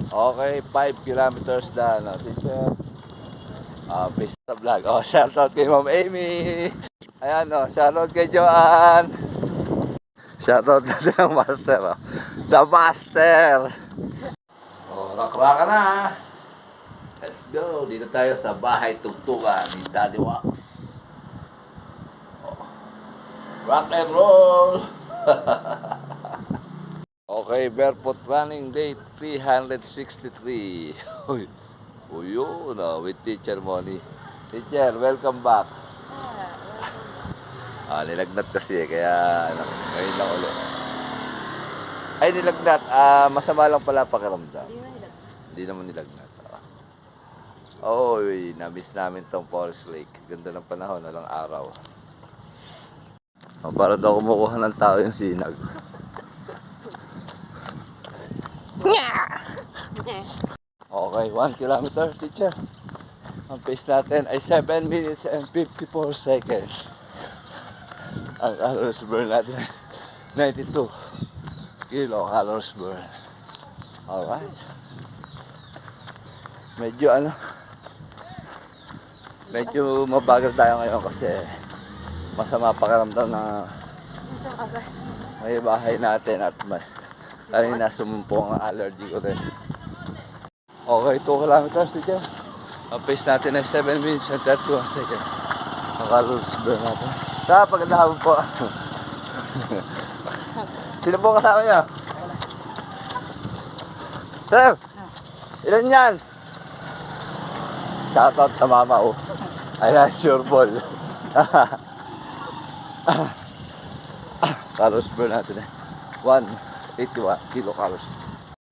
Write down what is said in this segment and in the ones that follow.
Okay, 5 kilometers na, no, teacher. Peace sa vlog. Oh, shoutout kay Ma'am Amy. Ayan, oh, shoutout kay Joanne. Shoutout natin ang master, oh. The master! Oh, rakra ka na. Let's go. Dito tayo sa bahay tugtugan ni Daddy Wax. Oh. Rock and roll! Okay, barefoot running day 363. Uy, yun, with Teacher Moni. Teacher, welcome back. Nilagnat kasi kaya ngayon lang ulit. Ay, nilagnat. Masama lang pala pakiramdam. Hindi naman nilagnat. Na-miss namin tong Forest Lake. Ganda ng panahon, walang araw. Para daw kumukuha ng tao yung sinag. Okay, 1 kilometer, teacher. Ang pace natin ay 7 minutes and 54 seconds. Ang calories burn natin 92 kilocalories burn. Alright. Medyo mabagal tayo ngayon kasi masama pakiramdam na may bahay natin at kanina sumumpong ang allergy ko rin. Okay, 2 kilometers teacher. Ang pace natin ay 7 minutes and 31 seconds. Ang calories burn natin. Pagandang hapon po. Sino po kasama niya? Sir, ilan yan? Shoutout sa mama, oh. Ayan, sure ball. Calories burn natin eh. 181 kilocalories.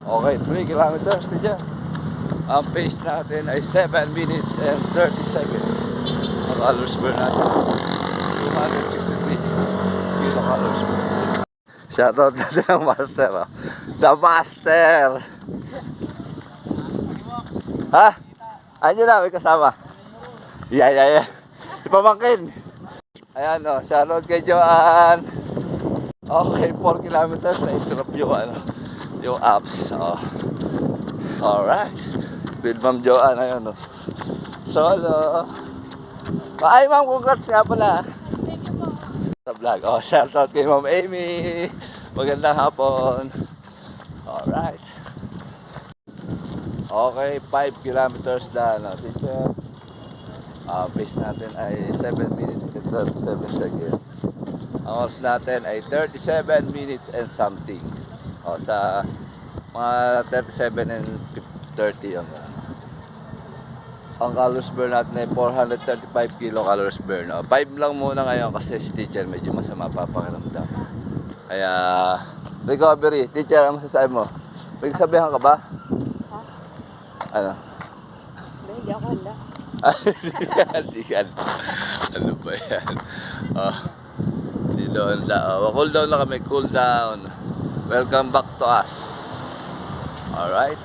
Okay, 3 kilometers teacher. Ang pace natin ay 7 minutes and 30 seconds. Ang calories burn natin 263 kilocalories burn. Shoutout natin ang master, oh. The master! Ha? Anyo na, may kasama. Yeah. Ipamangkin. Ayan, oh, shoutout kay Joanne. Okay, 4 kilometers na interrupt yung apps. Oh. Alright. With Ma'am Joanne, ayun, oh. Solo. Ay, ma'am, congrats nga pala. Thank you po. Sa vlog. Oh, shoutout kay Ma'am Amy. Magandang hapon. Alright. Okay, 5 kilometers na, no, teacher. Pace natin ay 7 minutes and 37 seconds. Ang oras natin ay 37 minutes and something. O, sa mga 37 and 30 yung ang calories burn natin ay 435 kilocalories burn. 5 lang muna ngayon kasi si teacher medyo masama papakiramdam. Kaya, recovery. Teacher, ano masasabi mo? Nagsabihan ka ba? Ha? Ano? Hindi ako handa. Ano ba yan? Hindi doon cool down na kami, cool down. Welcome back to us. Alright.